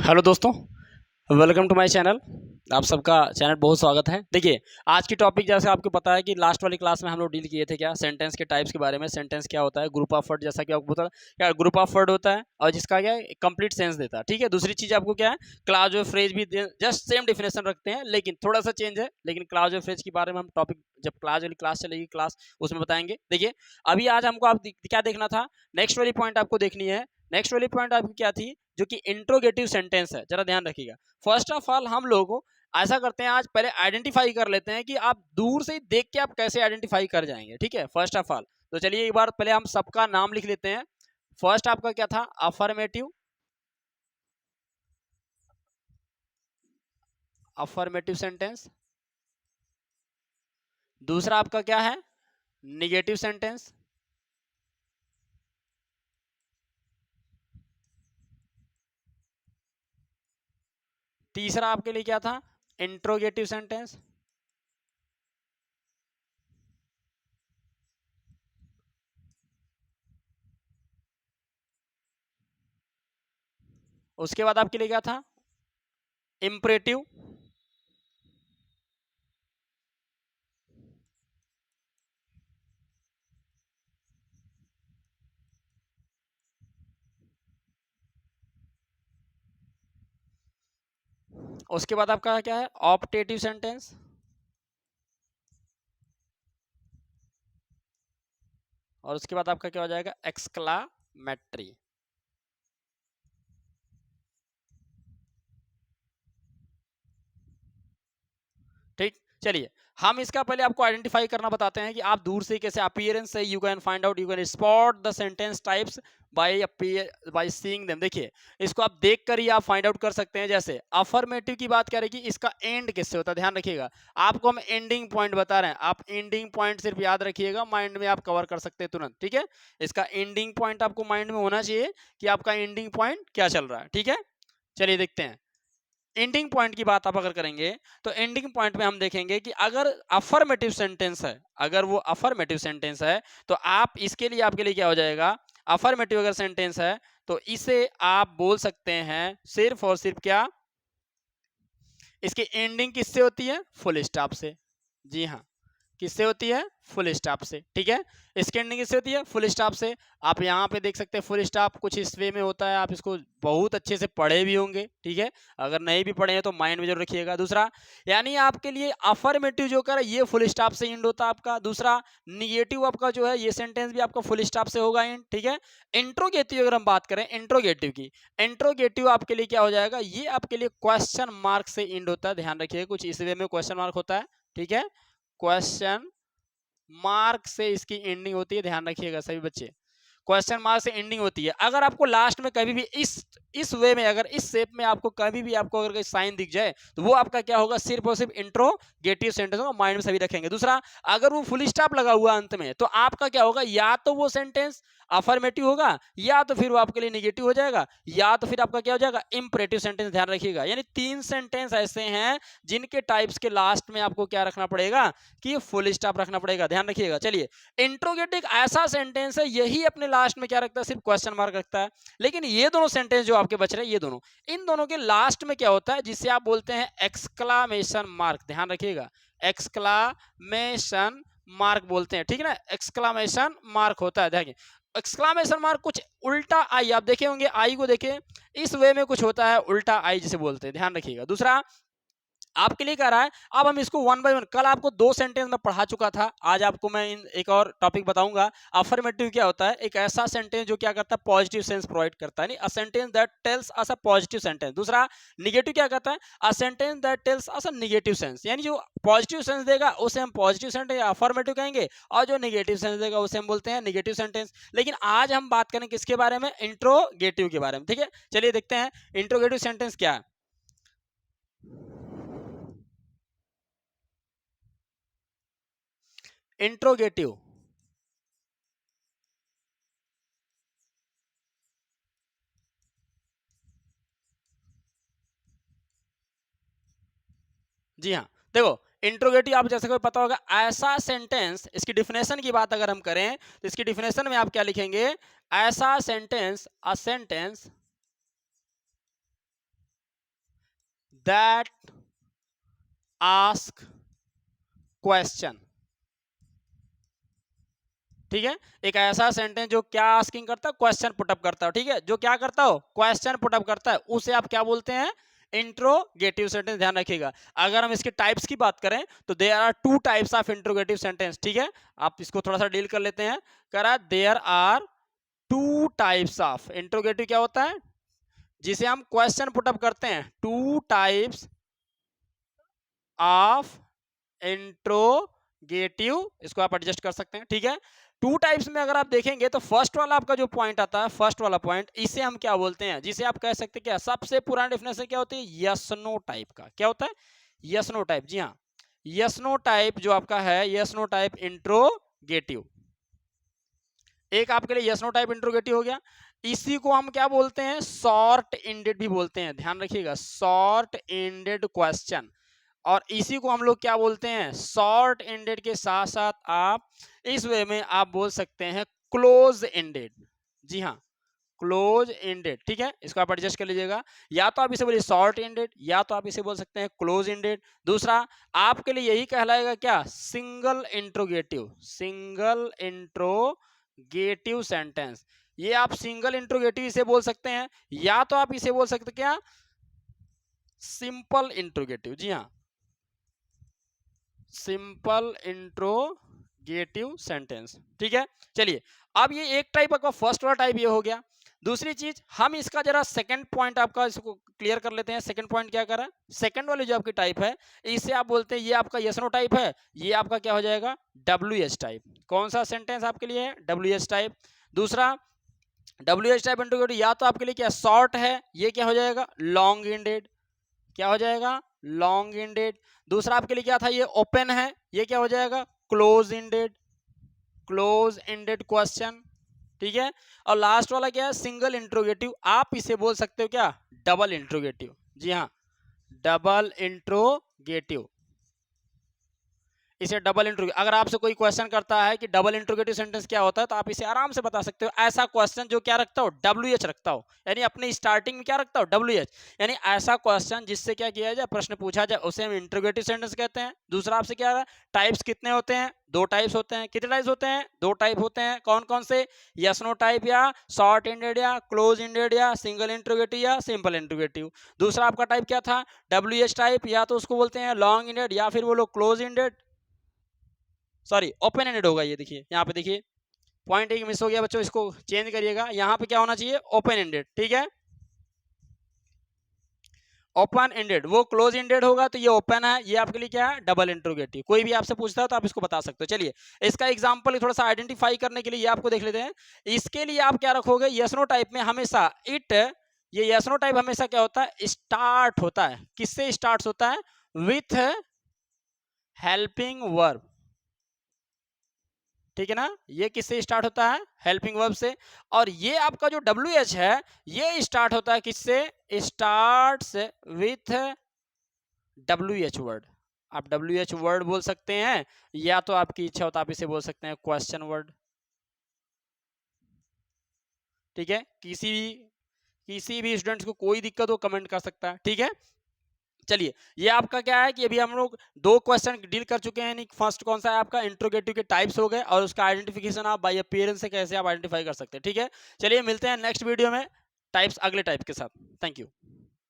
Hello दोस्तों, welcome to my channel. आप सबका चैनल बहुत स्वागत है। देखिए, आज की टॉपिक जैसे आपको पता है कि लास्ट वाली क्लास में हम लोग डील किए थे क्या, सेंटेंस के टाइप्स के बारे में। सेंटेंस क्या होता है, ग्रुप ऑफ वर्ड, जैसा कि आपको पता है क्या ग्रुप ऑफ वर्ड होता है और जिसका क्या है कंप्लीट सेंस देता है। ठीक है, दूसरी चीज़ आपको क्या है, क्लाज और फ्रेज भी जस्ट सेम डिफिनेशन रखते हैं, लेकिन थोड़ा सा चेंज है। लेकिन क्लाज और फ्रेज के बारे में हम टॉपिक जब क्लास वाली क्लास चलेगी क्लास उसमें बताएंगे। देखिए, अभी आज हमको आप क्या देखना था, नेक्स्ट वाली पॉइंट आपको देखनी है। नेक्स्ट वाली पॉइंट आपकी क्या थी, जो कि इंट्रोगेटिव सेंटेंस है। जरा ध्यान रखिएगा। फर्स्ट ऑफ ऑल हम लोग ऐसा करते हैं, आज पहले आइडेंटिफाई कर लेते हैं कि आप दूर से देख के आप कैसे आइडेंटिफाई कर जाएंगे। ठीक है, फर्स्ट ऑफ ऑल तो चलिए एक बार पहले हम सबका नाम लिख लेते हैं। फर्स्ट आपका क्या था, अफर्मेटिव। Affirmative sentence. दूसरा आपका क्या है, निगेटिव सेंटेंस। तीसरा आपके लिए क्या था, इंट्रोगेटिव सेंटेंस। उसके बाद आपके लिए क्या था, इंपरेटिव। उसके बाद आपका क्या है, ऑप्टेटिव सेंटेंस। और उसके बाद आपका क्या हो जाएगा, एक्सक्लामेटरी। ठीक, चलिए हम इसका पहले आपको आइडेंटिफाई करना बताते हैं कि आप दूर से कैसे अपीयरेंस से you can find out, you can spot the sentence types by seeing them. देखिए, इसको आप देख कर ही आप फाइंड आउट कर सकते हैं। जैसे अफर्मेटिव की बात करें कि इसका एंड किससे होता है, ध्यान रखिएगा। आपको हम एंडिंग पॉइंट बता रहे हैं, आप एंडिंग पॉइंट सिर्फ याद रखिएगा, माइंड में आप कवर कर सकते हैं तुरंत। ठीक है, इसका एंडिंग पॉइंट आपको माइंड में होना चाहिए कि आपका एंडिंग पॉइंट क्या चल रहा है। ठीक है, चलिए देखते हैं। एंडिंग पॉइंट की बात आप अगर करेंगे तो एंडिंग पॉइंट में हम देखेंगे कि अगर अफर्मेटिव सेंटेंस है, अगर वो अफर्मेटिव सेंटेंस है तो आप इसके लिए, आपके लिए क्या हो जाएगा, अफर्मेटिव अगर सेंटेंस है तो इसे आप बोल सकते हैं सिर्फ और सिर्फ क्या, इसकी एंडिंग किससे होती है, फुल स्टॉप से। जी हाँ, किससे होती है, फुल स्टॉप से। ठीक है, इसकी एंडिंग किससे होती है, फुल स्टॉप से। आप यहाँ पे देख सकते हैं फुल स्टॉप कुछ इस वे में होता है, आप इसको बहुत अच्छे से पढ़े भी होंगे। ठीक है, अगर नहीं भी पढ़े हैं तो माइंड में जरूर रखिएगा। दूसरा, यानी आपके लिए अफर्मेटिव जो कर ये फुल स्टॉप से एंड होता है आपका। दूसरा, निगेटिव आपका जो है ये सेंटेंस भी आपका फुल स्टॉप से होगा एंड। ठीक है, इंट्रोगेटिव अगर हम बात करें इंट्रोगेटिव की, इंट्रोगेटिव आपके लिए क्या हो जाएगा, ये आपके लिए क्वेश्चन मार्क से एंड होता है। ध्यान रखिएगा, कुछ इस वे में क्वेश्चन मार्क होता है। ठीक है, क्वेश्चन मार्क से इसकी एंडिंग होती है, ध्यान रखिएगा सभी बच्चे, क्वेश्चन मार्क से एंडिंग होती है। अगर आपको लास्ट में कभी भी इस वे में, अगर इस शेप में आपको कभी भी आपको अगर कोई साइन दिख जाए तो वो आपका क्या होगा, सिर्फ और सिर्फ इंट्रोगेटिव सेंटेंस होगा। माइंड में सभी रखेंगे। दूसरा, अगर वो फुल स्टॉप लगा हुआ अंत में तो आपका क्या होगा, या तो वो सेंटेंस अफर्मेटिव होगा, या तो फिर वो आपके लिए निगेटिव हो जाएगा, या तो फिर आपका क्या हो जाएगा, इंपरेटिव सेंटेंस। ध्यान रखिएगा, यानी 3 सेंटेंस ऐसे हैं जिनके टाइप्स के लास्ट में आपको क्या रखना पड़ेगा, कि फुल स्टॉप रखना पड़ेगा। ध्यान रखिएगा। चलिए, इंट्रोगेटिव ऐसा सेंटेंस है, यही अपने लास्ट में क्या रखता है, सिर्फ क्वेश्चन मार्क रखता है। लेकिन ये दोनों सेंटेंस जो आपके बच रहे हैं, ये दोनों, इन दोनों के लास्ट में क्या होता है, जिसे आप बोलते हैं एक्सक्लामेशन मार्क। ध्यान रखिएगा, एक्सक्लामेशन मार्क बोलते हैं। ठीक है ना, एक्सक्लामेशन मार्क होता है। देखिए, एक्सक्लामेशन मार्क कुछ उल्टा आई, आप देखे होंगे आई को, देखे इस वे में कुछ होता है, उल्टा आई जिसे बोलते हैं। ध्यान रखिएगा। दूसरा, आपके लिए कह रहा है, अब हम इसको वन बाय वन, कल आपको 2 सेंटेंस में पढ़ा चुका था, आज आपको मैं एक और टॉपिक बताऊंगा। अफर्मेटिव क्या होता है, एक ऐसा सेंटेंस जो क्या करता है, पॉजिटिव सेंस प्रोवाइड करता है, a sentence that tells us a positive sentence. दूसरा, निगेटिव क्या कहता है, a sentence that tells us a negative sense, यानी जो पॉजिटिव सेंस देगा उसे हम पॉजिटिव सेंटेंस या अफर्मेटिव कहेंगे, और जो निगेटिव सेंस देगा उसे हम बोलते हैं निगेटिव सेंटेंस। लेकिन आज हम बात करें किसके बारे में, इंट्रोगेटिव के बारे में। ठीक है, चलिए देखते हैं इंट्रोगेटिव सेंटेंस क्या है। इंट्रोगेटिव, जी हाँ, देखो इंट्रोगेटिव आप जैसे कोई पता होगा, ऐसा सेंटेंस, इसकी डिफिनेशन की बात अगर हम करें तो इसकी डिफिनेशन में आप क्या लिखेंगे, ऐसा sentence, a sentence that ask question. ठीक है, एक ऐसा सेंटेंस जो क्या आस्किंग करता है, क्वेश्चन पुटअप करता है। ठीक है, जो क्या करता हो, क्वेश्चन पुटअप करता है, उसे आप क्या बोलते हैं, इंट्रोगेटिव सेंटेंस। ध्यान रखिएगा। अगर हम इसके टाइप्स की बात करें तो there are two types of interrogative sentence. ठीक है, आप इसको थोड़ा सा डील कर लेते हैं। करा there are two types of interrogative, क्या होता है, जिसे हम क्वेश्चन पुटअप करते हैं। टू टाइप्स ऑफ इंट्रोगेटिव, इसको आप एडजस्ट कर सकते हैं। ठीक है, टू टाइप्स में अगर आप देखेंगे तो फर्स्ट वाला आपका जो पॉइंट आता है, फर्स्ट वाला पॉइंट, इसे हम क्या बोलते हैं, जिसे आप कह सकते हैं, क्या सबसे पुराना डेफिनेशन क्या होती है, यस नो टाइप का। क्या होता है, यस नो टाइप। जी हाँ, यस नो टाइप जो आपका है, यस नो टाइप इंट्रोगेटिव। एक आपके लिए यस नो टाइप इंट्रोगेटिव हो गया। इसी को हम क्या बोलते हैं, शॉर्ट एंडेड भी बोलते हैं। ध्यान रखिएगा, शॉर्ट एंडेड क्वेश्चन। और इसी को हम लोग क्या बोलते हैं, शॉर्ट एंडेड के साथ साथ आप इस वे में आप बोल सकते हैं क्लोज एंडेड। जी हाँ, क्लोज एंडेड। ठीक है, इसको आप एडजस्ट कर लीजिएगा। या तो आप इसे बोलिए शॉर्ट एंडेड, या तो आप इसे बोल सकते हैं क्लोज एंडेड। दूसरा आपके लिए यही कहलाएगा क्या, single interrogative. Single interrogative sentence, ये आप सिंगल इंट्रोगेटिव इसे बोल सकते हैं, या तो आप इसे बोल सकते हैं क्या, सिंपल इंट्रोगेटिव। जी हाँ, सिंपल इंट्रोगेटिव सेंटेंस। ठीक है, चलिए, अब ये एक टाइप आपका फर्स्ट वाला टाइप ये हो गया। दूसरी चीज, हम इसका जरा सेकंड पॉइंट आपका इसको क्लियर कर लेते हैं। सेकंड पॉइंट क्या करा, सेकंड वाली जो आपकी टाइप है, इसे आप बोलते हैं, ये आपका यस नो टाइप है, ये आपका क्या हो जाएगा, डब्ल्यू एच टाइप। कौन सा सेंटेंस आपके लिए है, डब्ल्यू एच टाइप। दूसरा, डब्ल्यू एच टाइप इंट्रोगेटिव या तो आपके लिए क्या शॉर्ट है, ये क्या हो जाएगा, लॉन्ग एंडेड। क्या हो जाएगा, लॉन्ग एंडेड। दूसरा आपके लिए क्या था, ये ओपन है, ये क्या हो जाएगा, close ended. Close ended question. ठीक है, और लास्ट वाला क्या है, सिंगल इंट्रोगेटिव। आप इसे बोल सकते हो क्या, डबल इंट्रोगेटिव। जी हाँ, डबल इंट्रोगेटिव, इसे डबल इंट्रोगेटिव। अगर आपसे कोई क्वेश्चन करता है कि डबल इंट्रोगेटिव सेंटेंस क्या होता है, तो आप इसे आराम से बता सकते हो, ऐसा क्वेश्चन जो क्या रखता हो, डब्ल्यू एच रखता हो, यानी अपने स्टार्टिंग में क्या रखता हो, डब्ल्यू एच। यानी ऐसा क्वेश्चन जिससे क्या किया जाए, प्रश्न पूछा जाए, उसे हम इंट्रोगेटिव सेंटेंस कहते हैं। दूसरा आपसे क्या है, टाइप्स कितने होते हैं, दो टाइप्स होते हैं। कितने टाइप्स होते हैं, दो टाइप होते हैं। कौन कौन से, यस नो टाइप, या शॉर्ट एंडेड, या क्लोज एंडेड, या सिंगल इंट्रोगेटिव, या सिंपल इंट्रोगेटिव। दूसरा आपका टाइप क्या था, डब्ल्यू एच टाइप, या तो उसको बोलते हैं लॉन्ग एंडेड, या फिर बोलो close ended, sorry open ended होगा। ये देखिए, यहाँ पे देखिए पॉइंट एक मिस हो गया बच्चों, इसको चेंज करिएगा। यहाँ पे क्या होना चाहिए, ओपन एंडेड। ठीक है, ओपन एंडेड, वो क्लोज एंडेड होगा तो ये ओपन है, ये आपके लिए क्या है, डबल इंट्रोगेटिव। कोई भी आपसे पूछता है तो आप इसको बता सकते हो। चलिए, इसका एग्जांपल थोड़ा सा आइडेंटिफाई करने के लिए ये आपको देख लेते हैं। इसके लिए आप क्या रखोगे, यस नो टाइप में हमेशा इट, ये यस नो टाइप हमेशा क्या होता है, स्टार्ट होता है। किससे स्टार्ट होता है, विथ हेल्पिंग वर्ब। ठीक है ना, ये किससे स्टार्ट होता है, हेल्पिंग वर्ब से। और ये आपका जो डब्ल्यू एच है, ये स्टार्ट होता है किससे, starts with W H word. आप डब्ल्यू एच वर्ड बोल सकते हैं, या तो आपकी इच्छा हो तो आप इसे बोल सकते हैं क्वेश्चन वर्ड। ठीक है, किसी भी स्टूडेंट्स को कोई दिक्कत हो कमेंट कर सकता है। ठीक है, चलिए, ये आपका क्या है कि अभी हम लोग दो क्वेश्चन डील कर चुके हैं। फर्स्ट कौन सा है आपका, इंट्रोगेटिव के टाइप्स हो गए, और उसका आइडेंटिफिकेशन आप बाय अपीयरेंस से कैसे आप आइडेंटिफाई कर सकते हैं। ठीक है, चलिए मिलते हैं नेक्स्ट वीडियो में टाइप्स, अगले टाइप के साथ। Thank you.